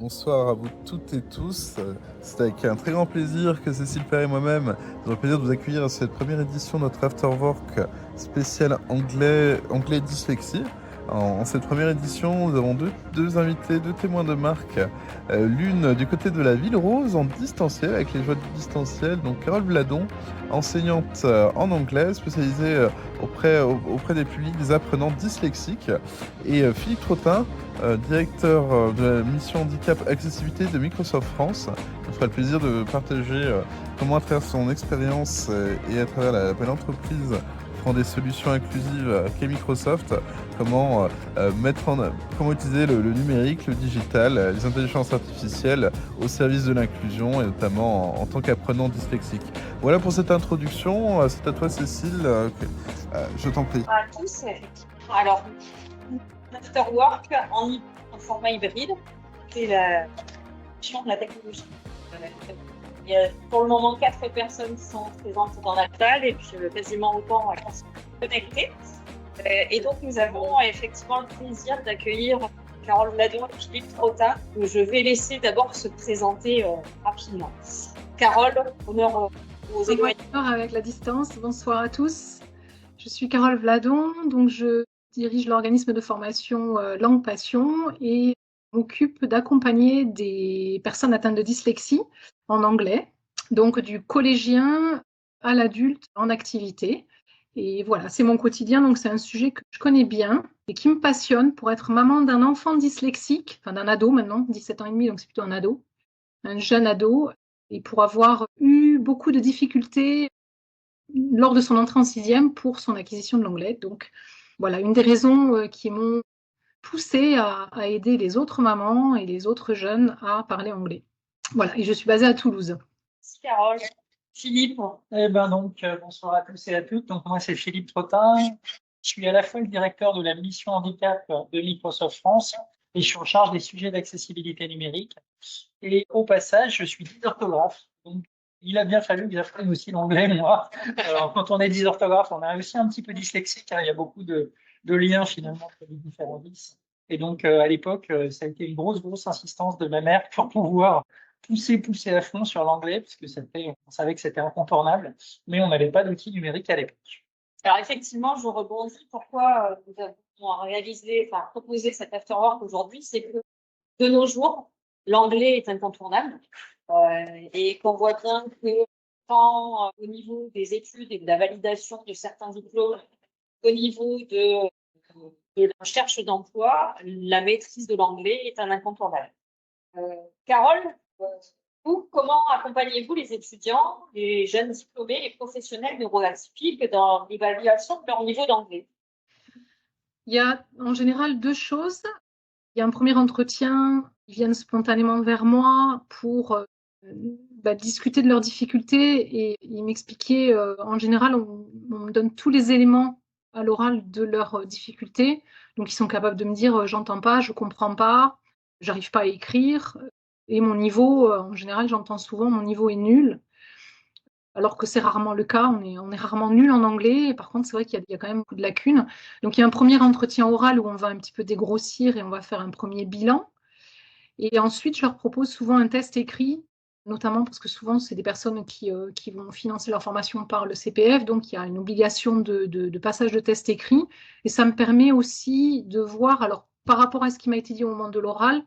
Bonsoir à vous toutes et tous. C'est avec un très grand plaisir que Cécile Père et moi-même avons le plaisir de vous accueillir à cette première édition de notre Afterwork spécial anglais dyslexie. En cette première édition, nous avons deux invités, deux témoins de marque. L'une du côté de la Ville Rose en distanciel, avec les joies du distanciel, donc Carole Bladon, enseignante en anglais, spécialisée auprès des publics, des apprenants dyslexiques, et Philippe Trottin, directeur de la mission handicap accessibilité de Microsoft France. On fera le plaisir de partager comment à travers son expérience et à travers la belle entreprise prend des solutions inclusives qu'est Microsoft, comment comment utiliser le numérique, le digital, les intelligences artificielles au service de l'inclusion et notamment en tant qu'apprenant dyslexique. Voilà pour cette introduction. C'est à toi Cécile. Je t'en prie. À tous, effectivement. Alors, Afterwork en format hybride, c'est la question de la technologie. Il y a pour le moment 4 personnes qui sont présentes dans la salle et puis quasiment autant qui sont connectées. Et donc, nous avons effectivement le plaisir d'accueillir Carole Bladon et Philippe Trottin. Je vais laisser d'abord se présenter rapidement. Carole, honneur aux éloignés. Avec la distance, bonsoir à tous. Je suis Carole Bladon, donc je dirige l'organisme de formation Langue Passion et m'occupe d'accompagner des personnes atteintes de dyslexie en anglais, donc du collégien à l'adulte en activité. Et voilà, c'est mon quotidien, donc c'est un sujet que je connais bien et qui me passionne pour être maman d'un enfant dyslexique, enfin d'un ado maintenant, 17 ans et demi, donc c'est plutôt un ado, un jeune ado, et pour avoir eu beaucoup de difficultés lors de son entrée en 6e pour son acquisition de l'anglais. Donc voilà, une des raisons qui m'ont poussée à aider les autres mamans et les autres jeunes à parler anglais. Voilà, et je suis basée à Toulouse. Merci Carole. Philippe. Bonsoir à tous et à toutes. Donc, moi, c'est Philippe Trottin. Je suis à la fois le directeur de la mission handicap de Microsoft France et je suis en charge des sujets d'accessibilité numérique. Et au passage, je suis dysorthographe. Donc, il a bien fallu que j'apprenne aussi l'anglais, moi. Alors, quand on est dysorthographe, on a aussi un petit peu dyslexique, hein. Il y a beaucoup de liens finalement entre les différents dys. Et donc, à l'époque, ça a été une grosse insistance de ma mère pour pouvoir pousser à fond sur l'anglais, parce que on savait que c'était incontournable, mais on n'avait pas d'outils numériques à l'époque. Alors effectivement, je rebondis. Pourquoi nous avons proposé cet afterwork aujourd'hui, c'est que de nos jours, l'anglais est incontournable et qu'on voit bien que tant au niveau des études et de la validation de certains diplômes, au niveau de la recherche d'emploi, la maîtrise de l'anglais est un incontournable. Carole, comment accompagnez-vous les étudiants, les jeunes diplômés, les professionnels neuroatypiques dans l'évaluation de leur niveau d'anglais? Il y a en général 2 choses. Il y a un premier entretien, ils viennent spontanément vers moi pour discuter de leurs difficultés et ils m'expliquaient, en général, on me donne tous les éléments à l'oral de leurs difficultés. Donc, ils sont capables de me dire j'entends pas, je comprends pas, j'arrive pas à écrire. Et mon niveau, en général, j'entends souvent mon niveau est nul, alors que c'est rarement le cas. On est rarement nul en anglais. Et par contre, c'est vrai qu'il y a quand même beaucoup de lacunes. Donc, il y a un premier entretien oral où on va un petit peu dégrossir et on va faire un premier bilan. Et ensuite, je leur propose souvent un test écrit, notamment parce que souvent, c'est des personnes qui vont financer leur formation par le CPF, donc il y a une obligation de passage de test écrit. Et ça me permet aussi de voir, alors par rapport à ce qui m'a été dit au moment de l'oral,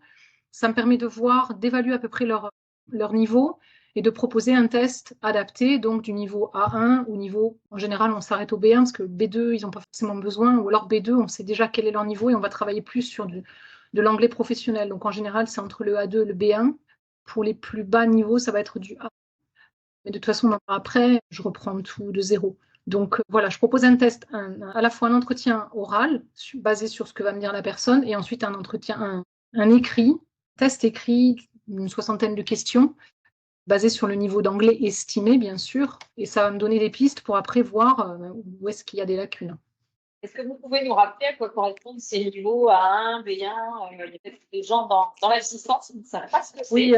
ça me permet de voir, d'évaluer à peu près leur niveau et de proposer un test adapté, donc du niveau A1 ou niveau, en général, on s'arrête au B1 parce que B2, ils n'ont pas forcément besoin, ou alors B2, on sait déjà quel est leur niveau et on va travailler plus sur de l'anglais professionnel. Donc en général, c'est entre le A2 et le B1. Pour les plus bas niveaux, ça va être du A. Mais de toute façon, après, je reprends tout de zéro. Donc voilà, je propose un test, à la fois un entretien oral basé sur ce que va me dire la personne et ensuite un entretien, un écrit, test écrit, une 60aine de questions basé sur le niveau d'anglais estimé, bien sûr, et ça va me donner des pistes pour après voir où est-ce qu'il y a des lacunes. Est-ce que vous pouvez nous rappeler à quoi correspondent ces niveaux A1, B1? Il y a peut-être des gens dans l'assistance qui ne savent pas ce que c'est. Oui,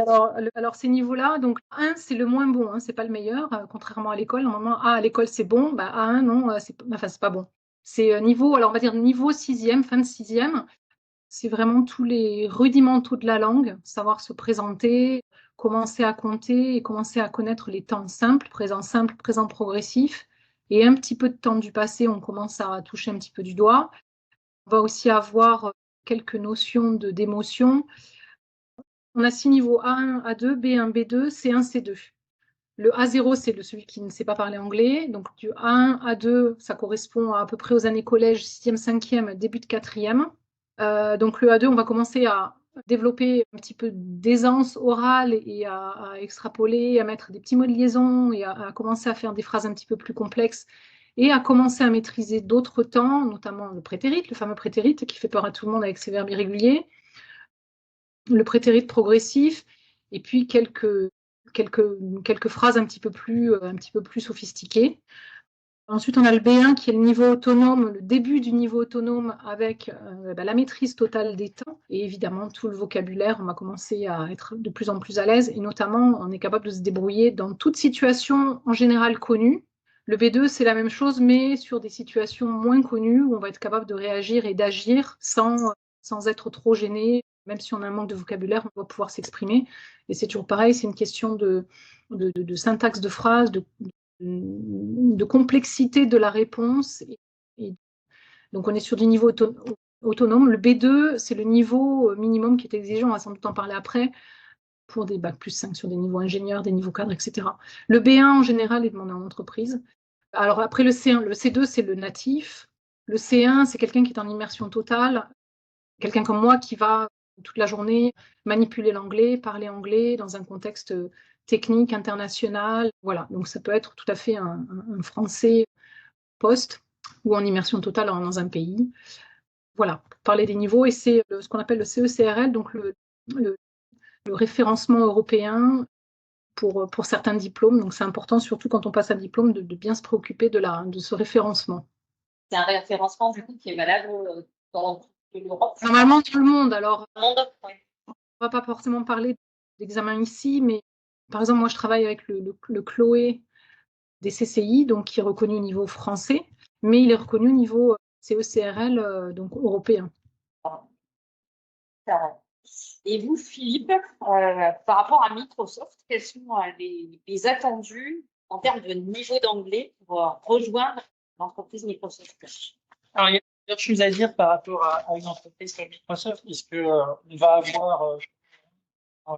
alors ces niveaux-là, donc 1, c'est le moins bon, hein, c'est pas le meilleur, contrairement à l'école. Normalement, à l'école, c'est bon, A1, non, c'est pas bon. C'est niveau, alors on va dire niveau 6e, fin de 6e. c'est vraiment tous les rudimentaux de la langue, savoir se présenter, commencer à compter et commencer à connaître les temps simples, présent progressif, et un petit peu de temps du passé, on commence à toucher un petit peu du doigt. On va aussi avoir quelques notions d'émotion. On a 6 niveaux: A1, A2, B1, B2, C1, C2. Le A0, c'est celui qui ne sait pas parler anglais. Donc du A1, A2, ça correspond à peu près aux années collège, 6e, 5e, début de 4e. Donc le A2, on va commencer à développer un petit peu d'aisance orale et à extrapoler, à mettre des petits mots de liaison et à commencer à faire des phrases un petit peu plus complexes et à commencer à maîtriser d'autres temps, notamment le prétérit, le fameux prétérit qui fait peur à tout le monde avec ses verbes irréguliers, le prétérit progressif, et puis quelques phrases un petit peu plus sophistiquées. Ensuite, on a le B1 qui est le niveau autonome, le début du niveau autonome avec la maîtrise totale des temps et évidemment tout le vocabulaire. On va commencer à être de plus en plus à l'aise et notamment on est capable de se débrouiller dans toute situation en général connue. Le B2, c'est la même chose mais sur des situations moins connues où on va être capable de réagir et d'agir sans être trop gêné. Même si on a un manque de vocabulaire, on va pouvoir s'exprimer. Et c'est toujours pareil, c'est une question de syntaxe de phrase, de complexité de la réponse. Donc, on est sur du niveau autonome. Le B2, c'est le niveau minimum qui est exigeant. On va sans doute en parler après pour des bacs plus 5 sur des niveaux ingénieurs, des niveaux cadres, etc. Le B1, en général, est demandé en entreprise. Alors, après le C1, le C2, c'est le natif. Le C1, c'est quelqu'un qui est en immersion totale. Quelqu'un comme moi qui va toute la journée manipuler l'anglais, parler anglais dans un contexte technique, international. Voilà, donc ça peut être tout à fait un français poste ou en immersion totale dans un pays. Voilà, pour parler des niveaux, et c'est ce qu'on appelle le CECRL, donc le référencement européen pour certains diplômes. Donc c'est important, surtout quand on passe un diplôme, de bien se préoccuper de ce référencement. C'est un référencement du coup qui est valable dans toute l'Europe. Normalement, tout le monde. Alors, Monde, ouais. on ne va pas forcément parler d'examen ici, mais par exemple, moi, je travaille avec le Chloé des CCI, donc qui est reconnu au niveau français, mais il est reconnu au niveau CECRL, donc européen. Et vous, Philippe, par rapport à Microsoft, quels sont les attendus en termes de niveau d'anglais pour rejoindre l'entreprise Microsoft? Alors, il y a plusieurs choses à dire par rapport à une entreprise comme Microsoft, puisque on va avoir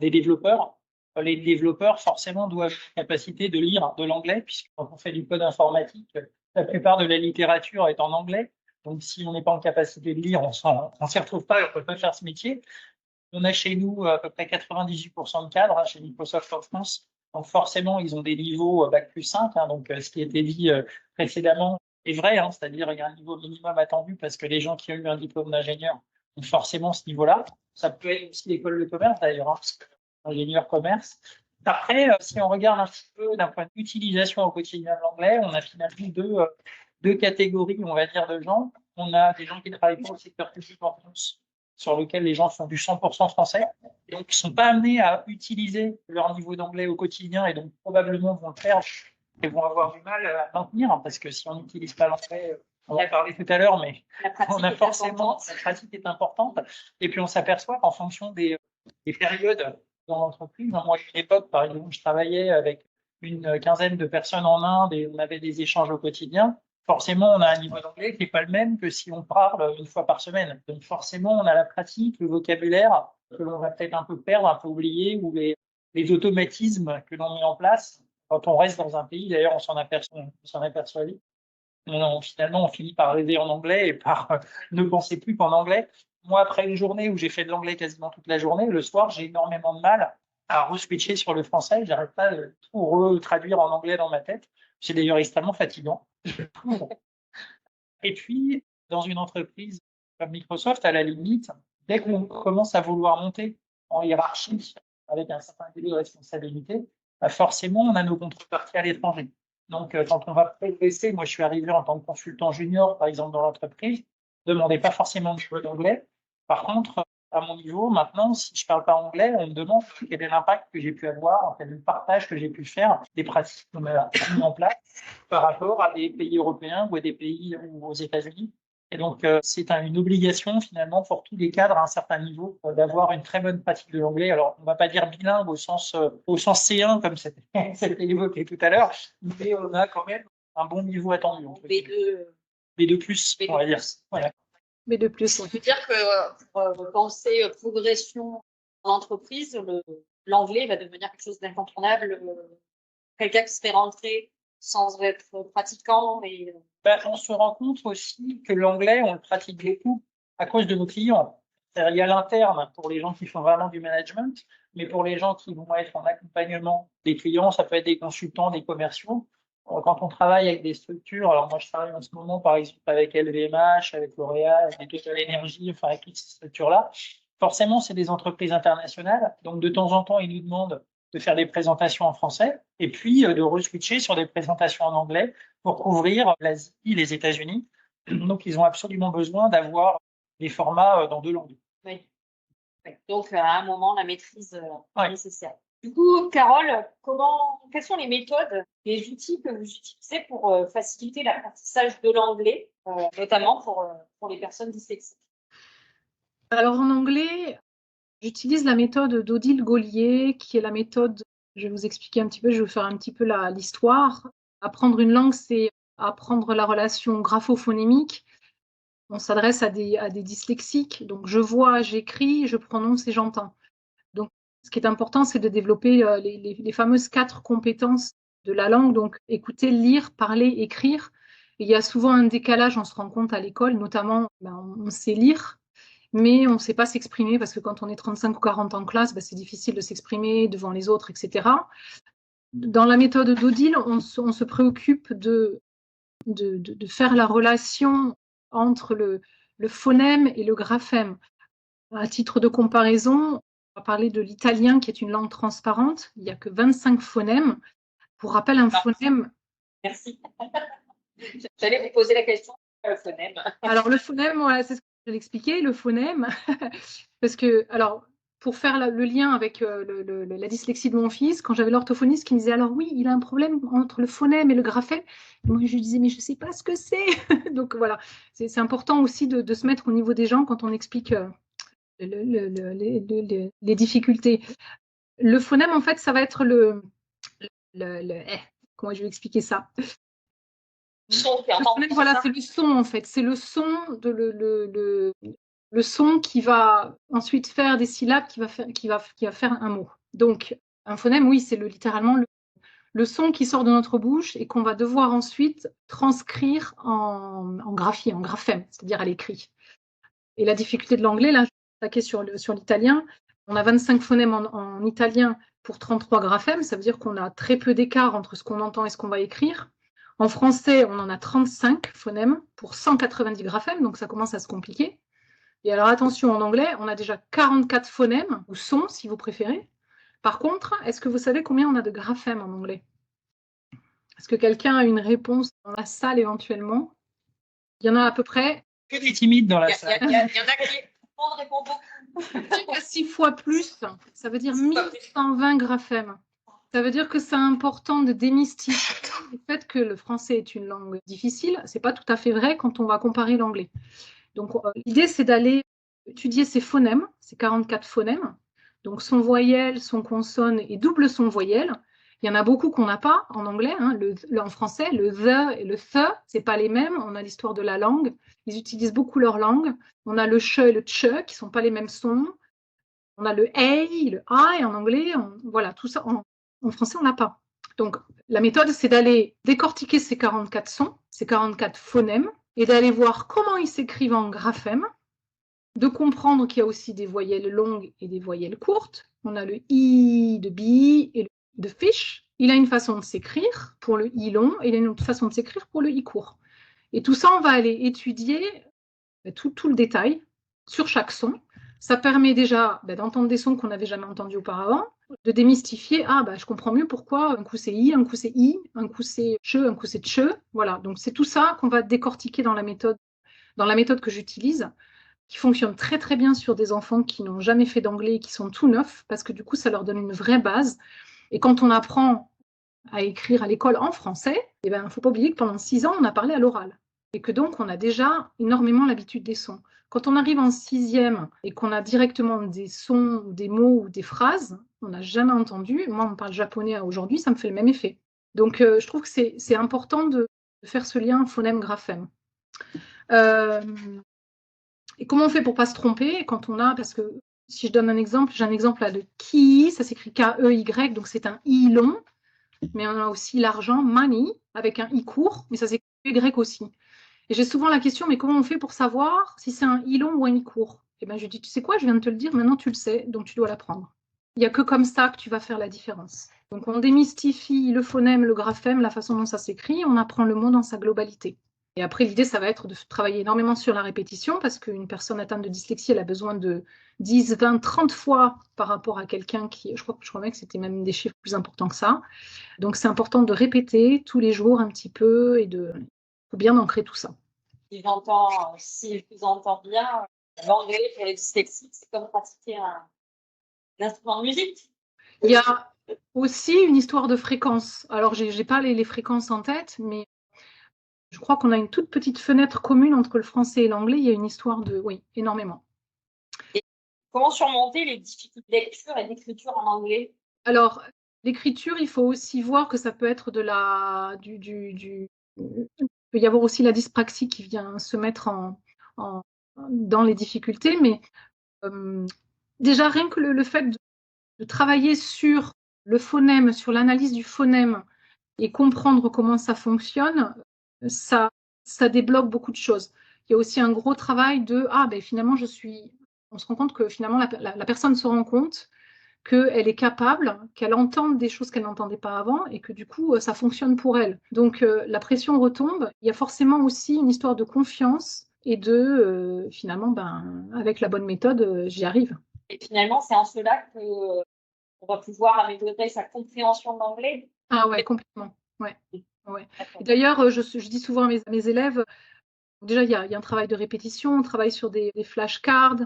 des développeurs. Les développeurs, forcément, doivent avoir la capacité de lire de l'anglais, puisque quand on fait du code informatique, la plupart de la littérature est en anglais. Donc, si on n'est pas en capacité de lire, on ne s'y retrouve pas et on ne peut pas faire ce métier. On a chez nous à peu près 98% de cadres chez Microsoft en France. Donc, forcément, ils ont des niveaux Bac plus 5. Donc, ce qui a été dit précédemment est vrai, c'est-à-dire il y a un niveau minimum attendu parce que les gens qui ont eu un diplôme d'ingénieur ont forcément ce niveau-là. Ça peut être aussi l'école de commerce d'ailleurs, parce que ingénieur commerce. Après, si on regarde un petit peu d'un point d'utilisation au quotidien de l'anglais, on a finalement deux catégories, on va dire, de gens. On a des gens qui travaillent pour le secteur public en France, sur lequel les gens font du 100% français, donc ils ne sont pas amenés à utiliser leur niveau d'anglais au quotidien et donc probablement vont le perdre et vont avoir du mal à maintenir, parce que si on n'utilise pas l'anglais, on va en parler tout à l'heure, mais on a forcément, la pratique est importante, et puis on s'aperçoit qu'en fonction des périodes dans l'entreprise, moi à une époque, par exemple, je travaillais avec une quinzaine de personnes en Inde et on avait des échanges au quotidien. Forcément, on a un niveau d'anglais qui n'est pas le même que si on parle une fois par semaine. Donc forcément, on a la pratique, le vocabulaire que l'on va peut-être un peu perdre, un peu oublier, ou les automatismes que l'on met en place quand on reste dans un pays. D'ailleurs, on s'en aperçoit vite. Finalement, on finit par rêver en anglais et par ne penser plus qu'en anglais. Moi, après une journée où j'ai fait de l'anglais quasiment toute la journée, le soir, j'ai énormément de mal à re-switcher sur le français. J'arrive pas à tout retraduire en anglais dans ma tête. C'est d'ailleurs extrêmement fatigant. Et puis, dans une entreprise comme Microsoft, à la limite, dès qu'on commence à vouloir monter en hiérarchie avec un certain niveau de responsabilité, forcément, on a nos contreparties à l'étranger. Donc, quand on va progresser, moi, je suis arrivé en tant que consultant junior, par exemple, dans l'entreprise, je ne demandais pas forcément de niveau d'anglais. Par contre, à mon niveau, maintenant, si je ne parle pas anglais, on me demande quel est l'impact que j'ai pu avoir, quel est le partage que j'ai pu faire des pratiques qu'on a mis en place par rapport à des pays européens ou à des pays ou aux États-Unis. Et donc, c'est une obligation finalement pour tous les cadres à un certain niveau d'avoir une très bonne pratique de l'anglais. Alors, on va pas dire bilingue au sens C1 comme c'était évoqué tout à l'heure, mais on a quand même un bon niveau attendu. B2. B2+, on va dire. Voilà. B2+. Ça veut dire que pour penser progression en entreprise, l'anglais va devenir quelque chose d'incontournable. Quelqu'un qui se fait rentrer sans être pratiquant. On se rend compte aussi que l'anglais, on le pratique beaucoup à cause de nos clients. Il y a l'interne pour les gens qui font vraiment du management, mais pour les gens qui vont être en accompagnement des clients, ça peut être des consultants, des commerciaux. Quand on travaille avec des structures, alors moi je travaille en ce moment par exemple avec LVMH, avec L'Oréal, avec Total Energy, enfin avec toutes ces structures-là, forcément c'est des entreprises internationales, donc de temps en temps ils nous demandent de faire des présentations en français et puis de re-switcher sur des présentations en anglais pour couvrir l'Asie, les États-Unis. Donc ils ont absolument besoin d'avoir des formats dans 2 langues. Oui. Donc à un moment la maîtrise est nécessaire. Du coup, Carole, quelles sont les méthodes, les outils que vous utilisez pour faciliter l'apprentissage de l'anglais, notamment pour les personnes dyslexiques? Alors en anglais, j'utilise la méthode d'Odile Gaulier, qui est la méthode, je vais vous expliquer un petit peu, je vais vous faire un petit peu l'histoire. Apprendre une langue, c'est apprendre la relation grapho-phonémique. On s'adresse à des dyslexiques, donc je vois, j'écris, je prononce et j'entends. Donc ce qui est important, c'est de développer les fameuses 4 compétences de la langue, donc écouter, lire, parler, écrire. Et il y a souvent un décalage, on se rend compte à l'école, notamment on sait lire, mais on ne sait pas s'exprimer parce que quand on est 35 ou 40 en classe, c'est difficile de s'exprimer devant les autres, etc. Dans la méthode d'Odile, on se préoccupe de faire la relation entre le phonème et le graphème. À titre de comparaison, on va parler de l'italien qui est une langue transparente. Il n'y a que 25 phonèmes. Pour rappel, un phonème... Merci. J'allais vous poser la question, le phonème. Alors le phonème, voilà, c'est ce que je vais l'expliquer, le phonème, parce que, alors, pour faire le lien avec la dyslexie de mon fils, quand j'avais l'orthophoniste qui me disait, alors oui, il a un problème entre le phonème et le graphème, moi je lui disais, mais je ne sais pas ce que c'est. Donc voilà, c'est important aussi de se mettre au niveau des gens quand on explique les difficultés. Le phonème, en fait, ça va être comment je vais expliquer ça? Voilà, c'est le son en fait, c'est le son le son qui va ensuite faire des syllabes, qui va faire un mot. Donc un phonème, oui, c'est littéralement le son qui sort de notre bouche et qu'on va devoir ensuite transcrire en graphie, en graphème, c'est-à-dire à l'écrit. Et la difficulté de l'anglais, là, je vais attaquer sur l'italien. On a 25 phonèmes en italien pour 33 graphèmes, ça veut dire qu'on a très peu d'écart entre ce qu'on entend et ce qu'on va écrire. En français, on en a 35 phonèmes pour 190 graphèmes, donc ça commence à se compliquer. Et alors attention, en anglais, on a déjà 44 phonèmes, ou sons si vous préférez. Par contre, est-ce que vous savez combien on a de graphèmes en anglais? Est-ce que quelqu'un a une réponse dans la salle éventuellement? Il y en a à peu près... Que des timides dans la salle. Il y en a qui répondent beaucoup. 6 fois plus, ça veut dire 1120 graphèmes. Ça veut dire que c'est important de démystifier le fait que le français est une langue difficile. Ce n'est pas tout à fait vrai quand on va comparer l'anglais. Donc, l'idée, c'est d'aller étudier ces phonèmes, ces 44 phonèmes. Donc, son voyelle, son consonne et double son voyelle. Il y en a beaucoup qu'on n'a pas en anglais. En français, le the et le the, ce n'est pas les mêmes. On a l'histoire de la langue. Ils utilisent beaucoup leur langue. On a le che et le tche qui ne sont pas les mêmes sons. On a le hey, le I en anglais. Voilà, tout ça. En français, on n'a pas. Donc, la méthode, c'est d'aller décortiquer ces 44 sons, ces 44 phonèmes, et d'aller voir comment ils s'écrivent en graphème, de comprendre qu'il y a aussi des voyelles longues et des voyelles courtes. On a le I de bee et le I de fish. Il a une façon de s'écrire pour le I long et il a une autre façon de s'écrire pour le I court. Et tout ça, on va aller étudier tout le détail sur chaque son. Ça permet déjà d'entendre des sons qu'on n'avait jamais entendus auparavant, de démystifier, je comprends mieux pourquoi un coup c'est I, un coup c'est I, un coup c'est che, un coup c'est tche. Voilà, donc c'est tout ça qu'on va décortiquer dans la méthode que j'utilise, qui fonctionne très très bien sur des enfants qui n'ont jamais fait d'anglais et qui sont tout neufs, parce que du coup ça leur donne une vraie base. Et quand on apprend à écrire à l'école en français, il ne faut pas oublier que pendant 6 ans, on a parlé à l'oral. et que donc on a déjà énormément l'habitude des sons. Quand on arrive en 6e et qu'on a directement des sons, des mots ou des phrases, on n'a jamais entendu. Moi, on parle japonais aujourd'hui, ça me fait le même effet. Donc, je trouve que c'est important de faire ce lien phonème-graphème. Et comment on fait pour pas se tromper quand on a, parce que si je donne un exemple, j'ai un exemple là de ki, ça s'écrit K-E-Y, donc c'est un I long, mais on a aussi l'argent, money, avec un I court, mais ça s'écrit Y aussi. Et j'ai souvent la question, mais comment on fait pour savoir si c'est un I long ou un I court? Et ben je dis, tu sais quoi, je viens de te le dire, maintenant tu le sais, donc tu dois l'apprendre. Il n'y a que comme ça que tu vas faire la différence. Donc on démystifie le phonème, le graphème, la façon dont ça s'écrit, on apprend le mot dans sa globalité. Et après, l'idée, ça va être de travailler énormément sur la répétition, parce qu'une personne atteinte de dyslexie, elle a besoin de 10, 20, 30 fois par rapport à quelqu'un qui, je crois même que c'était même des chiffres plus importants que ça. Donc c'est important de répéter tous les jours un petit peu et faut bien ancrer tout ça. Si je vous entends bien, l'anglais pour les dyslexiques, c'est comme pratiquer un instrument de musique. Il y a aussi une histoire de fréquence. Alors, j'ai pas les fréquences en tête, mais je crois qu'on a une toute petite fenêtre commune entre le français et l'anglais. Il y a une histoire oui, énormément. Et comment surmonter les difficultés de lecture et d'écriture en anglais? Alors, l'écriture, il faut aussi voir que ça peut être il peut y avoir aussi la dyspraxie qui vient se mettre dans les difficultés, mais déjà rien que le fait de travailler sur le phonème, sur l'analyse du phonème et comprendre comment ça fonctionne, ça débloque beaucoup de choses. Il y a aussi un gros travail de finalement on se rend compte que finalement la personne se rend compte qu'elle est capable, qu'elle entend des choses qu'elle n'entendait pas avant et que du coup ça fonctionne pour elle. Donc la pression retombe. Il y a forcément aussi une histoire de confiance et de finalement avec la bonne méthode j'y arrive. Et finalement, c'est en cela qu'on va pouvoir améliorer sa compréhension de l'anglais. Ah ouais, complètement. Ouais. D'ailleurs, je dis souvent à mes élèves, déjà il y a un travail de répétition, on travaille sur des flashcards,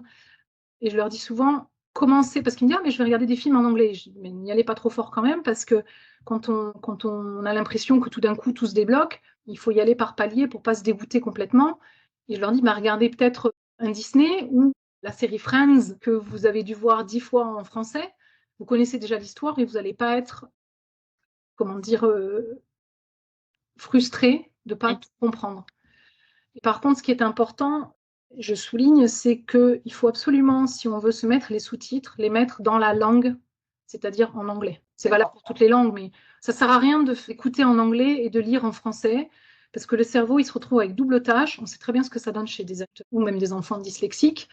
et je leur dis souvent, commencez, parce qu'ils me disent, mais je vais regarder des films en anglais. Je dis, mais n'y allez pas trop fort quand même, parce que quand on a l'impression que tout d'un coup tout se débloque, il faut y aller par palier pour pas se dégoûter complètement. Et je leur dis, regardez peut-être un Disney ou la série Friends que vous avez dû voir 10 fois en français. Vous connaissez déjà l'histoire et vous n'allez pas être, comment dire, frustré de ne pas tout comprendre. Et par contre, ce qui est important, je souligne, c'est qu'il faut absolument, si on veut se mettre les sous-titres, les mettre dans la langue, c'est-à-dire en anglais. C'est valable pour toutes les langues, mais ça ne sert à rien d'écouter en anglais et de lire en français, parce que le cerveau, il se retrouve avec double tâche. On sait très bien ce que ça donne chez des adultes ou même des enfants dyslexiques.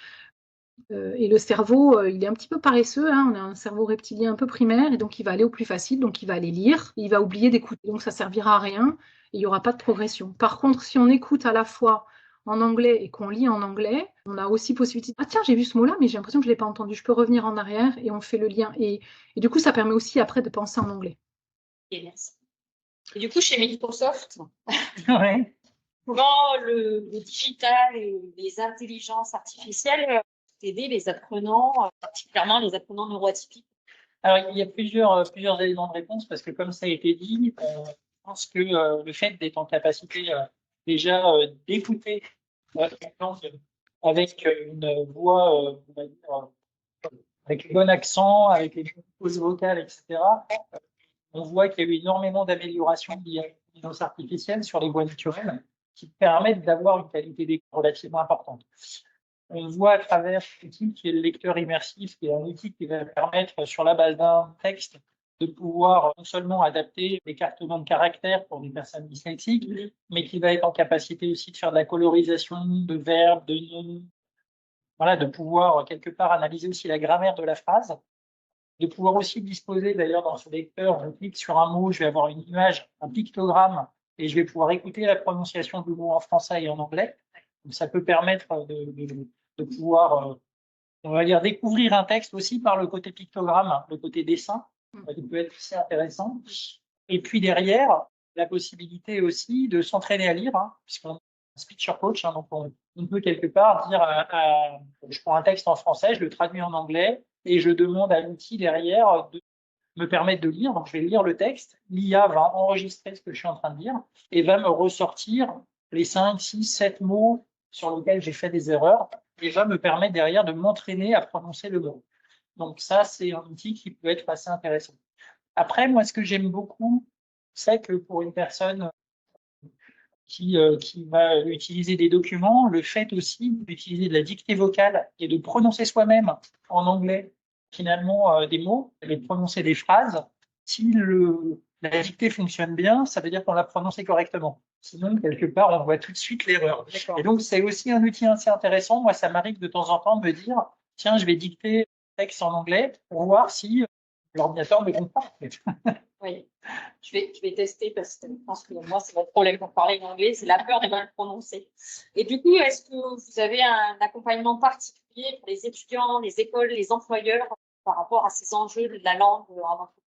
Et le cerveau, il est un petit peu paresseux, hein. On a un cerveau reptilien un peu primaire, et donc il va aller au plus facile, donc il va aller lire, il va oublier d'écouter, donc ça ne servira à rien, et il n'y aura pas de progression. Par contre, si on écoute à la fois en anglais et qu'on lit en anglais, on a aussi possibilité de, ah tiens, j'ai vu ce mot-là, mais j'ai l'impression que je ne l'ai pas entendu, je peux revenir en arrière, et on fait le lien. Et du coup, ça permet aussi après de penser en anglais. Et merci. Et du coup, chez Microsoft, Ouais. comment le digital et les intelligences artificielles aider les apprenants, particulièrement les apprenants neuroatypiques? Alors, il y a plusieurs éléments de réponse parce que, comme ça a été dit, je pense que le fait d'être en capacité déjà d'écouter une langue avec une voix, on va dire, avec le bon accent, avec les pauses vocales, etc., on voit qu'il y a eu énormément d'améliorations liées à l'intelligence artificielle sur les voix naturelles qui permettent d'avoir une qualité d'écoute relativement importante. On voit à travers l'outil qui est le lecteur immersif, qui est un outil qui va permettre, sur la base d'un texte, de pouvoir non seulement adapter l'écartement de caractères pour des personnes dyslexiques, mais qui va être en capacité aussi de faire de la colorisation de verbes, de noms, voilà, de pouvoir quelque part analyser aussi la grammaire de la phrase, de pouvoir aussi disposer d'ailleurs dans ce lecteur, je clique sur un mot, je vais avoir une image, un pictogramme, et je vais pouvoir écouter la prononciation du mot en français et en anglais. Donc ça peut permettre de pouvoir, on va dire, découvrir un texte aussi par le côté pictogramme, le côté dessin, qui peut être aussi intéressant. Et puis derrière, la possibilité aussi de s'entraîner à lire, puisqu'on est un speaker coach, donc on peut quelque part dire, je prends un texte en français, je le traduis en anglais, et je demande à l'outil derrière de me permettre de lire. Donc je vais lire le texte, l'IA va enregistrer ce que je suis en train de dire, et va me ressortir les 5, 6, 7 mots sur lesquels j'ai fait des erreurs, déjà me permet derrière de m'entraîner à prononcer le mot. Donc ça, c'est un outil qui peut être assez intéressant. Après, moi, ce que j'aime beaucoup, c'est que pour une personne qui va utiliser des documents, le fait aussi d'utiliser de la dictée vocale et de prononcer soi-même en anglais, finalement, des mots, et de prononcer des phrases, si la dictée fonctionne bien, ça veut dire qu'on l'a prononcé correctement. Sinon, quelque part, on voit tout de suite l'erreur. Et donc, c'est aussi un outil assez intéressant. Moi, ça m'arrive de temps en temps de me dire, tiens, je vais dicter un texte en anglais pour voir si l'ordinateur me comprend. Oui, je vais tester parce que je pense que moi, c'est mon problème pour parler anglais, c'est la peur de mal prononcer. Et du coup, est-ce que vous avez un accompagnement particulier pour les étudiants, les écoles, les employeurs par rapport à ces enjeux de la langue en entreprise?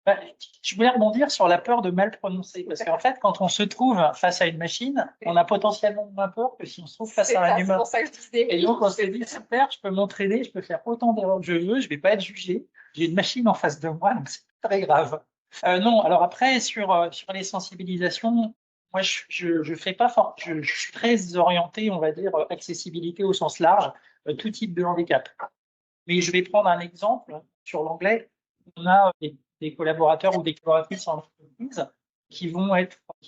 Je voulais rebondir sur la peur de mal prononcer, parce qu'en fait, quand on se trouve face à une machine, on a potentiellement moins peur que si on se trouve face à un humain. C'est pour ça que je disais. Et donc, on se dit, super, je peux m'entraîner, je peux faire autant d'erreurs que je veux, je vais pas être jugé. J'ai une machine en face de moi, donc c'est très grave. Non, alors après, sur les sensibilisations, moi, je fais pas fort. Je suis très orienté, on va dire, accessibilité au sens large, tout type de handicap. Mais je vais prendre un exemple sur l'anglais. On a des collaborateurs ou des collaboratrices en entreprise qui vont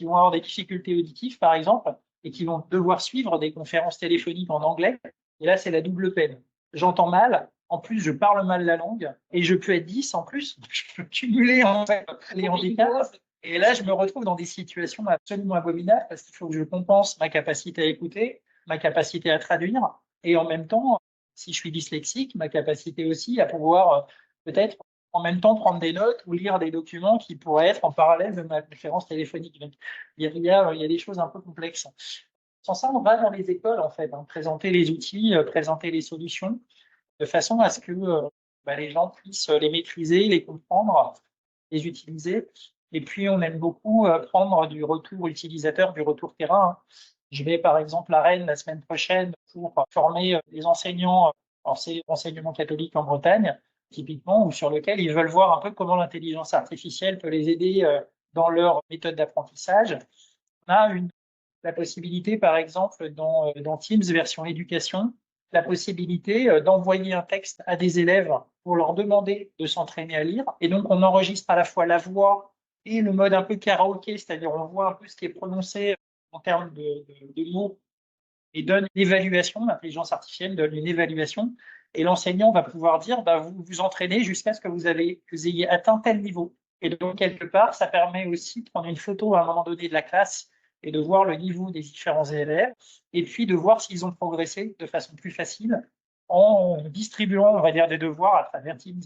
avoir des difficultés auditives, par exemple, et qui vont devoir suivre des conférences téléphoniques en anglais. Et là, c'est la double peine. J'entends mal, en plus, je parle mal la langue, et je peux être 10 en plus. Je peux cumuler, en fait, les handicaps. Et là, je me retrouve dans des situations absolument abominables parce qu'il faut que je compense ma capacité à écouter, ma capacité à traduire, et en même temps, si je suis dyslexique, ma capacité aussi à pouvoir peut-être en même temps prendre des notes ou lire des documents qui pourraient être en parallèle de ma conférence téléphonique. Donc, il y a des choses un peu complexes. Sans ça, on va dans les écoles, en fait, présenter les outils, présenter les solutions, de façon à ce que les gens puissent les maîtriser, les comprendre, les utiliser. Et puis, on aime beaucoup prendre du retour utilisateur, du retour terrain. Je vais, par exemple, à Rennes la semaine prochaine pour former des enseignants en enseignement catholique en Bretagne, typiquement, ou sur lequel ils veulent voir un peu comment l'intelligence artificielle peut les aider dans leur méthode d'apprentissage. On a la possibilité, par exemple, dans Teams version éducation, la possibilité d'envoyer un texte à des élèves pour leur demander de s'entraîner à lire. Et donc, on enregistre à la fois la voix et le mode un peu karaoké, c'est-à-dire on voit un peu ce qui est prononcé en termes de mots et donne une évaluation, l'intelligence artificielle donne une évaluation, et l'enseignant va pouvoir dire, vous vous entraînez jusqu'à ce que vous ayez atteint tel niveau. Et donc, quelque part, ça permet aussi de prendre une photo à un moment donné de la classe et de voir le niveau des différents élèves, et puis de voir s'ils ont progressé de façon plus facile en distribuant, on va dire, des devoirs à travers Teams.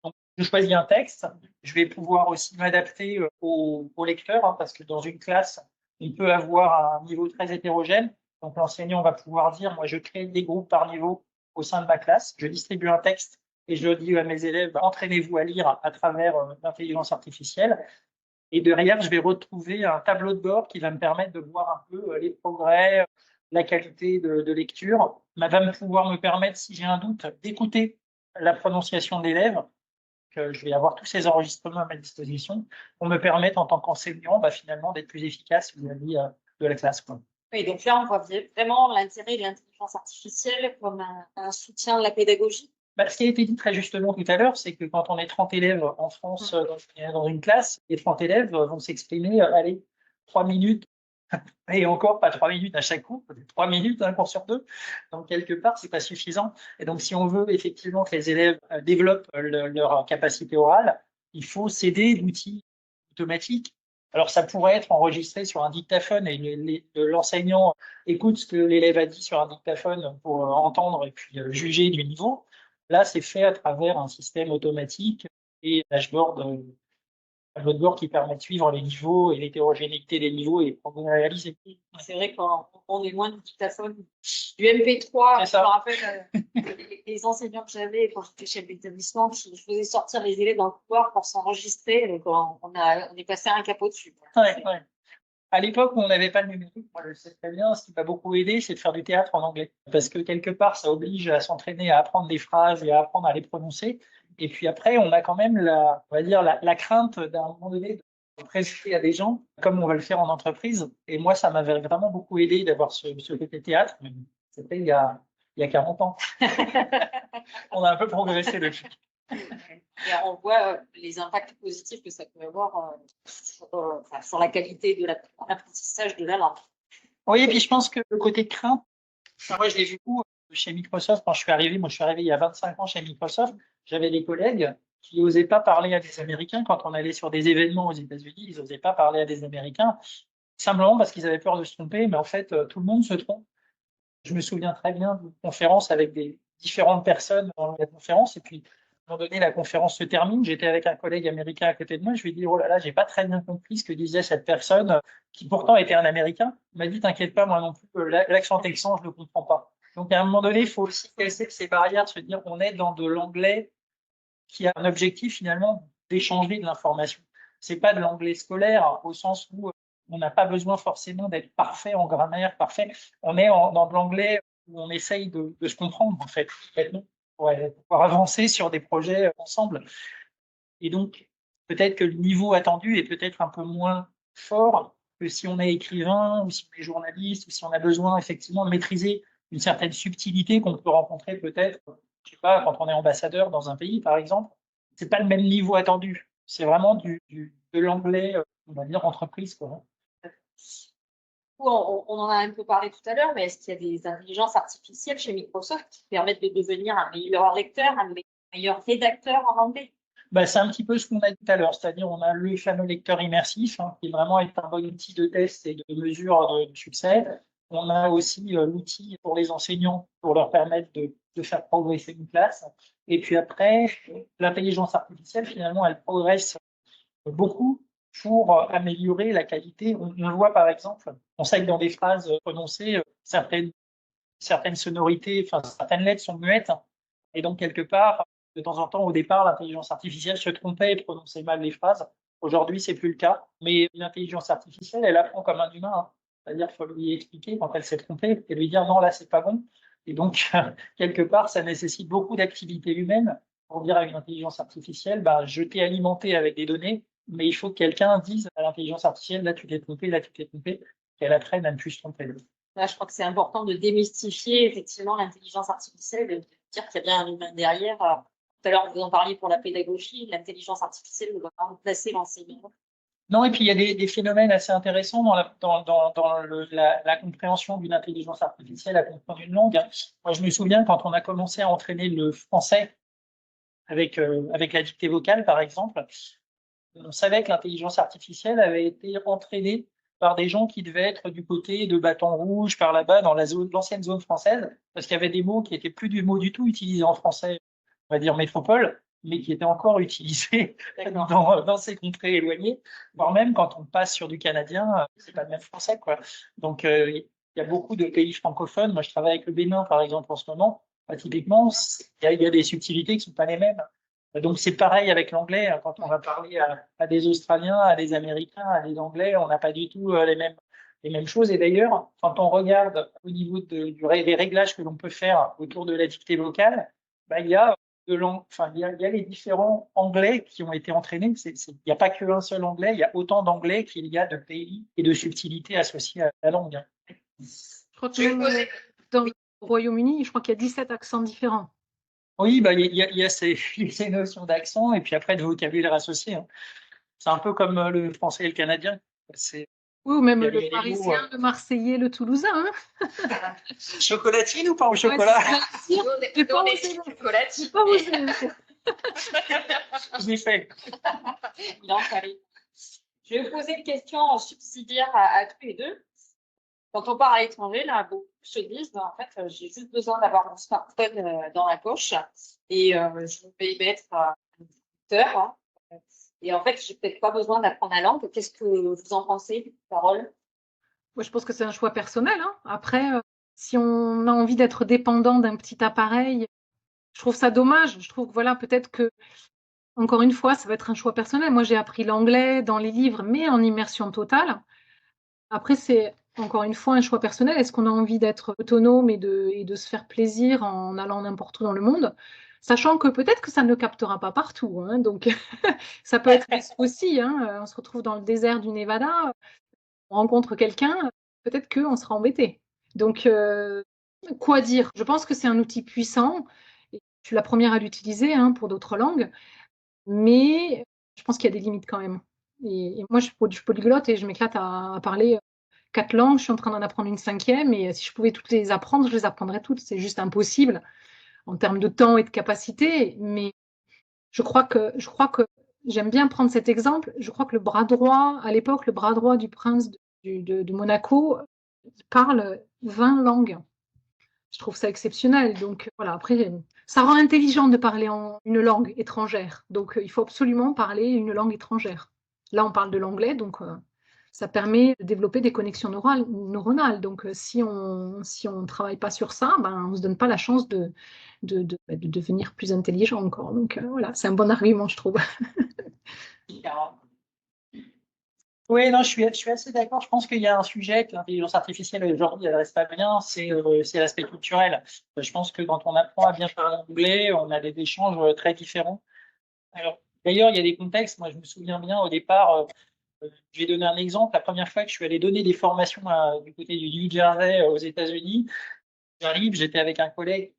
Donc, je choisis un texte, je vais pouvoir aussi m'adapter au lecteur, parce que dans une classe, on peut avoir un niveau très hétérogène. Donc, l'enseignant va pouvoir dire, moi, je crée des groupes par niveau au sein de ma classe, je distribue un texte et je dis à mes élèves, entraînez-vous à lire à travers l'intelligence artificielle. Et derrière, je vais retrouver un tableau de bord qui va me permettre de voir un peu les progrès, la qualité de lecture, va pouvoir me permettre, si j'ai un doute, d'écouter la prononciation de l'élève. Je vais avoir tous ces enregistrements à ma disposition pour me permettre, en tant qu'enseignant, finalement, d'être plus efficace vis-à-vis de la classe. Oui, donc là, on voit vraiment l'intérêt de l'intelligence artificielle comme un soutien de la pédagogie. Ce qui a été dit très justement tout à l'heure, c'est que quand on est 30 élèves en France dans une classe, les 30 élèves vont s'exprimer, allez, 3 minutes, et encore pas 3 minutes à chaque coup, 3 minutes, un cours sur 2. Donc, quelque part, c'est pas suffisant. Et donc, si on veut effectivement que les élèves développent leur capacité orale, il faut s'aider d'outils automatiques. Alors, ça pourrait être enregistré sur un dictaphone et l'enseignant écoute ce que l'élève a dit sur un dictaphone pour entendre et puis juger du niveau. Là, c'est fait à travers un système automatique et un dashboard qui permet de suivre les niveaux et l'hétérogénéité des niveaux et de réaliser. C'est vrai qu'on est loin du dictaphone, du MP3. Je me rappelle les enseignants que j'avais quand j'étais chef d'établissement qui faisaient sortir les élèves dans le couloir pour s'enregistrer. Donc, on est passé à un capot dessus. Ouais. À l'époque où on n'avait pas le numérique, moi je le sais très bien, ce qui m'a beaucoup aidé, c'est de faire du théâtre en anglais. Parce que quelque part, ça oblige à s'entraîner à apprendre des phrases et à apprendre à les prononcer. Et puis après, on a quand même la crainte d'un moment donné présenter à des gens, comme on va le faire en entreprise. Et moi, ça m'avait vraiment beaucoup aidé d'avoir ce côté théâtre. Mais c'était il y a 40 ans. On a un peu progressé depuis. Et on voit les impacts positifs que ça peut avoir sur la qualité de l'apprentissage de la langue. Oui, et puis je pense que le côté crainte, moi je l'ai vu beaucoup chez Microsoft quand je suis arrivé. Moi, je suis arrivé il y a 25 ans chez Microsoft. J'avais des collègues qui n'osaient pas parler à des Américains. Quand on allait sur des événements aux États-Unis, ils n'osaient pas parler à des Américains, simplement parce qu'ils avaient peur de se tromper. Mais en fait, tout le monde se trompe. Je me souviens très bien d'une conférence avec des différentes personnes dans la conférence. Et puis, à un moment donné, la conférence se termine. J'étais avec un collègue américain à côté de moi. Je lui ai dit, oh là là, j'ai pas très bien compris ce que disait cette personne qui pourtant était un Américain. Il m'a dit, t'inquiète pas, moi non plus, l'accent texan, je ne le comprends pas. Donc, à un moment donné, il faut aussi casser ces barrières, se dire on est dans de l'anglais qui a un objectif finalement d'échanger de l'information. C'est pas de l'anglais scolaire au sens où on n'a pas besoin forcément d'être parfait en grammaire, parfait. On est dans de l'anglais où on essaye de se comprendre en fait, pour pouvoir avancer sur des projets ensemble. Et donc, peut-être que le niveau attendu est peut-être un peu moins fort que si on est écrivain ou si on est journaliste ou si on a besoin effectivement de maîtriser une certaine subtilité qu'on peut rencontrer peut-être, je sais pas, quand on est ambassadeur dans un pays, par exemple. C'est pas le même niveau attendu. C'est vraiment de l'anglais, on va dire, entreprise, quoi. On en a un peu parlé tout à l'heure, mais est-ce qu'il y a des intelligences artificielles chez Microsoft qui permettent de devenir un meilleur lecteur, un meilleur rédacteur en anglais? Bah, c'est un petit peu ce qu'on a dit tout à l'heure, c'est-à-dire on a le fameux lecteur immersif, qui vraiment est un bon outil de test et de mesure de succès. On a aussi l'outil pour les enseignants pour leur permettre de faire progresser une classe. Et puis après, l'intelligence artificielle, finalement, elle progresse beaucoup pour améliorer la qualité. On le voit par exemple, on sait que dans des phrases prononcées, certaines sonorités, enfin certaines lettres sont muettes. Et donc, quelque part, de temps en temps, au départ, l'intelligence artificielle se trompait et prononçait mal les phrases. Aujourd'hui, c'est plus le cas. Mais l'intelligence artificielle, elle apprend comme un humain, hein. C'est-à-dire qu'il faut lui expliquer quand elle s'est trompée et lui dire non, là, c'est pas bon. Et donc, quelque part, ça nécessite beaucoup d'activité humaine pour dire à une intelligence artificielle, bah, je t'ai alimenté avec des données, mais il faut que quelqu'un dise à l'intelligence artificielle, là, tu t'es trompé, là, tu t'es trompé, qu'elle apprenne à ne plus se tromper. Là, je crois que c'est important de démystifier effectivement l'intelligence artificielle, de dire qu'il y a bien un humain derrière. Tout à l'heure, vous en parliez pour la pédagogie, l'intelligence artificielle ne doit pas remplacer l'enseignant. Non, et puis il y a des phénomènes assez intéressants dans la compréhension d'une intelligence artificielle, la compréhension d'une langue. Moi, je me souviens quand on a commencé à entraîner le français avec la dictée vocale, par exemple, on savait que l'intelligence artificielle avait été entraînée par des gens qui devaient être du côté de Bâton Rouge, par là-bas, dans l'ancienne zone française, parce qu'il y avait des mots qui n'étaient plus des mots du tout utilisés en français, on va dire métropole, mais qui étaient encore utilisés dans ces contrées éloignées, voire même quand on passe sur du canadien, c'est pas le même français, quoi. Donc, il y a beaucoup de pays francophones. Moi, je travaille avec le Bénin, par exemple, en ce moment. Typiquement, il y a des subtilités qui sont pas les mêmes. Donc, c'est pareil avec l'anglais. Quand on va parler à des Australiens, à des Américains, à des Anglais, on n'a pas du tout les mêmes choses. Et d'ailleurs, quand on regarde au niveau des réglages que l'on peut faire autour de la dictée vocale, bah, il y a les différents anglais qui ont été entraînés. Il n'y a pas qu'un seul anglais, il y a autant d'anglais qu'il y a de pays et de subtilités associées à la langue. Je crois que même dans le Royaume-Uni, je crois qu'il y a 17 accents différents. Oui, bah, il y a ces notions d'accent et puis après de vocabulaire associé, hein. C'est un peu comme le français et le canadien. Oui, ou même le parisien, le marseillais, le toulousain. Hein. Chocolatine ou pas au chocolat? J'ai pas osé. Je l'ai fait. Il en fallait. Je vais vous poser une question subsidiaire à tous les deux. Quand on part à l'étranger, là, beaucoup se disent, en fait, j'ai juste besoin d'avoir mon smartphone dans la poche et je vais mettre un écouteur. Hein. Et en fait, j'ai peut-être pas besoin d'apprendre la langue. Qu'est-ce que vous en pensez, Carole? Moi, je pense que c'est un choix personnel. Hein. Après, si on a envie d'être dépendant d'un petit appareil, je trouve ça dommage. Je trouve que voilà, peut-être que, encore une fois, ça va être un choix personnel. Moi, j'ai appris l'anglais dans les livres, mais en immersion totale. Après, c'est encore une fois un choix personnel. Est-ce qu'on a envie d'être autonome et de se faire plaisir en allant n'importe où dans le monde? Sachant que peut-être que ça ne captera pas partout, hein, donc ça peut être aussi, hein, on se retrouve dans le désert du Nevada, on rencontre quelqu'un, peut-être qu'on sera embêté. Donc, quoi dire? Je pense que c'est un outil puissant et je suis la première à l'utiliser, hein, pour d'autres langues, mais je pense qu'il y a des limites quand même et moi je suis polyglotte et je m'éclate à parler, 4 langues. Je suis en train d'en apprendre une 5e et si je pouvais toutes les apprendre, je les apprendrais toutes. C'est juste impossible en termes de temps et de capacité, mais je crois que j'aime bien prendre cet exemple. Je crois que le bras droit, à l'époque, le bras droit du prince de Monaco parle 20 langues. Je trouve ça exceptionnel. Donc voilà, après, ça rend intelligent de parler en une langue étrangère. Donc il faut absolument parler une langue étrangère. Là, on parle de l'anglais, donc ça permet de développer des connexions neuronales. Donc si on ne travaille pas sur ça, ben, on ne se donne pas la chance de devenir plus intelligent encore. Donc voilà, c'est un bon argument, je trouve. Oui, non, je suis assez d'accord. Je pense qu'il y a un sujet que l'intelligence artificielle aujourd'hui n'adresse pas bien, c'est l'aspect culturel. Je pense que quand on apprend à bien parler anglais, on a des échanges très différents. Alors, d'ailleurs, il y a des contextes. Moi, je me souviens bien au départ, je vais donner un exemple. La première fois que je suis allé donner des formations du côté du New Jersey aux États-Unis, j'arrive, j'étais avec un collègue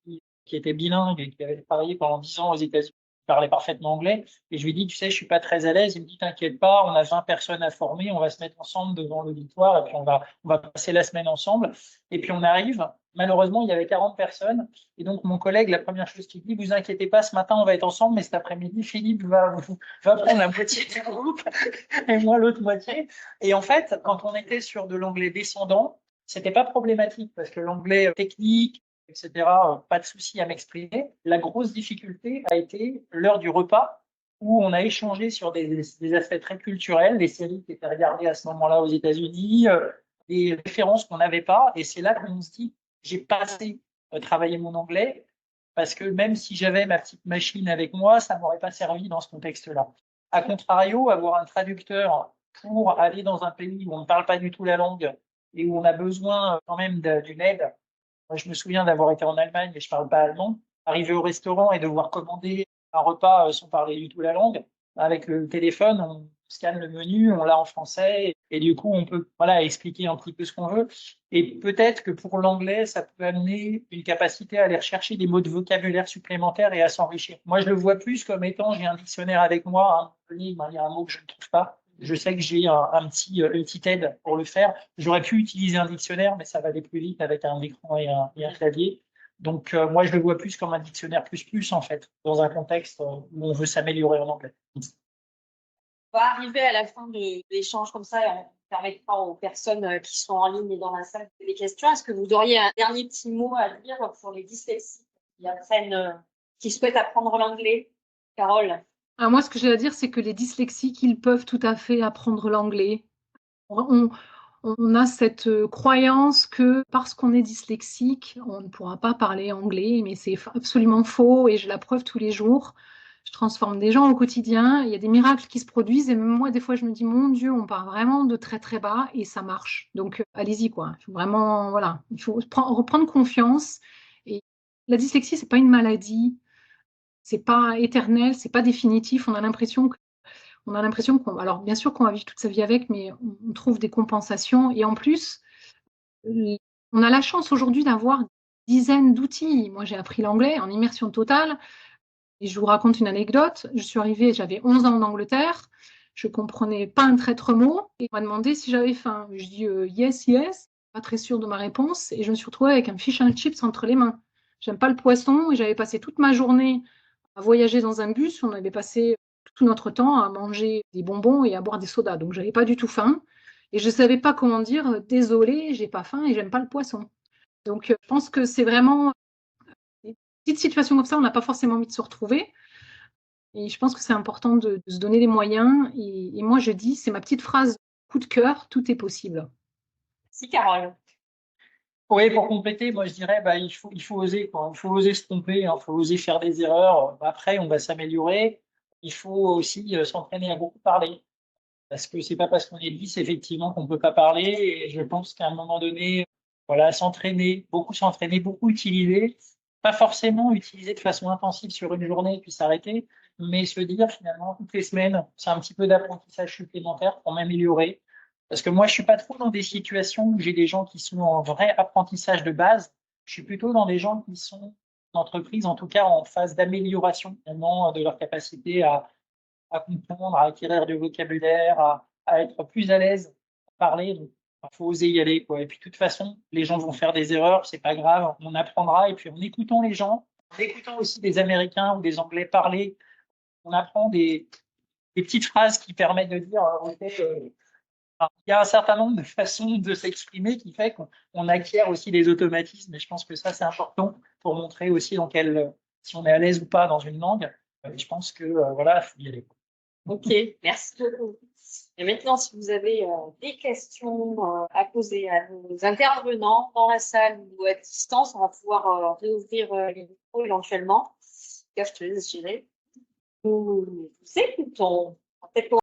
qui était bilingue et qui avait travaillé pendant 10 ans aux États-Unis, qui parlait parfaitement anglais. Et je lui dis, tu sais, je suis pas très à l'aise. Il me dit, t'inquiète pas, on a 20 personnes à former, on va se mettre ensemble devant l'auditoire et puis on va passer la semaine ensemble. Et puis on arrive. Malheureusement, il y avait 40 personnes. Et donc, mon collègue, la première chose qu'il dit, vous inquiétez pas, ce matin, on va être ensemble, mais cet après-midi, Philippe va prendre la moitié du groupe et moi l'autre moitié. Et en fait, quand on était sur de l'anglais descendant, c'était pas problématique parce que l'anglais technique, etc., pas de souci à m'exprimer. La grosse difficulté a été l'heure du repas où on a échangé sur des aspects très culturels, les séries qui étaient regardées à ce moment-là aux États-Unis, des références qu'on n'avait pas. Et c'est là qu'on se dit, j'ai pas assez travaillé mon anglais parce que même si j'avais ma petite machine avec moi, ça m'aurait pas servi dans ce contexte-là. A contrario, avoir un traducteur pour aller dans un pays où on ne parle pas du tout la langue et où on a besoin quand même d'une aide. Moi, je me souviens d'avoir été en Allemagne, mais je parle pas allemand. Arriver au restaurant et devoir commander un repas sans parler du tout la langue, avec le téléphone, on scanne le menu, on l'a en français, et du coup, on peut voilà, expliquer un petit peu ce qu'on veut. Et peut-être que pour l'anglais, ça peut amener une capacité à aller rechercher des mots de vocabulaire supplémentaires et à s'enrichir. Moi, je le vois plus comme étant, j'ai un dictionnaire avec moi, hein, il y a un mot que je ne trouve pas. Je sais que j'ai une petite aide pour le faire. J'aurais pu utiliser un dictionnaire, mais ça va aller plus vite avec un écran et un clavier. Donc, moi, je le vois plus comme un dictionnaire plus, en fait, dans un contexte où on veut s'améliorer en anglais. On va arriver à la fin de l'échange comme ça et on permettra aux personnes qui sont en ligne et dans la salle de poser des questions. Est-ce que vous auriez un dernier petit mot à dire pour les dyslexiques qui apprennent, qui souhaitent apprendre l'anglais? Carole? Alors moi, ce que j'ai à dire, c'est que les dyslexiques, ils peuvent tout à fait apprendre l'anglais. On a cette croyance que parce qu'on est dyslexique, on ne pourra pas parler anglais, mais c'est absolument faux et j'ai la preuve tous les jours. Je transforme des gens au quotidien, il y a des miracles qui se produisent et même moi, des fois, je me dis, mon Dieu, on part vraiment de très très bas et ça marche. Donc, allez-y, quoi. Il faut vraiment, voilà, il faut reprendre confiance. Et la dyslexie, c'est pas une maladie, c'est pas éternel, c'est pas définitif. On a l'impression qu'on, alors bien sûr qu'on va vivre toute sa vie avec, mais on trouve des compensations. Et en plus, on a la chance aujourd'hui d'avoir dizaines d'outils. Moi, j'ai appris l'anglais en immersion totale. Et je vous raconte une anecdote. Je suis arrivée, j'avais 11 ans en Angleterre. Je ne comprenais pas un traître mot. Et on m'a demandé si j'avais faim. Je dis yes, yes. Pas très sûre de ma réponse. Et je me suis retrouvée avec un fish and chips entre les mains. J'aime pas le poisson et j'avais passé toute ma journée à voyager dans un bus. On avait passé tout notre temps à manger des bonbons et à boire des sodas. Donc, j'avais pas du tout faim. Et je ne savais pas comment dire désolé, j'ai pas faim et j'aime pas le poisson. Donc, je pense que c'est vraiment des petites situations comme ça, on n'a pas forcément envie de se retrouver. Et je pense que c'est important de se donner les moyens. Et moi, je dis, c'est ma petite phrase coup de cœur, tout est possible. Si, Carole. Oui, pour compléter, moi je dirais, bah, il faut oser, quoi. Il faut oser se tromper, il faut oser faire des erreurs. Après, on va s'améliorer. Il faut aussi s'entraîner à beaucoup parler. Parce que c'est pas parce qu'on est 10, effectivement, qu'on peut pas parler. Et je pense qu'à un moment donné, voilà, s'entraîner, beaucoup utiliser. pas forcément utiliser de façon intensive sur une journée puis s'arrêter, mais se dire finalement toutes les semaines, c'est un petit peu d'apprentissage supplémentaire pour m'améliorer. Parce que moi, je suis pas trop dans des situations où j'ai des gens qui sont en vrai apprentissage de base. Je suis plutôt dans des gens qui sont en entreprise, en tout cas en phase d'amélioration finalement de leur capacité à comprendre, à acquérir du vocabulaire, à être plus à l'aise à parler. Donc, il faut oser y aller, quoi. Et puis, de toute façon, les gens vont faire des erreurs, c'est pas grave, on apprendra. Et puis, en écoutant les gens, en écoutant aussi des Américains ou des Anglais parler, on apprend des petites phrases qui permettent de dire, ok, il y a un certain nombre de façons de s'exprimer qui fait qu'on acquiert aussi des automatismes. Et je pense que ça, c'est important pour montrer aussi si on est à l'aise ou pas dans une langue. Je pense que, voilà, il faut y aller. Ok, merci beaucoup. Et maintenant, si vous avez des questions à poser à nos intervenants dans la salle ou à distance, on va pouvoir réouvrir les micros éventuellement. En tout cas, je te laisse gérer. Nous écoutons. Peut-être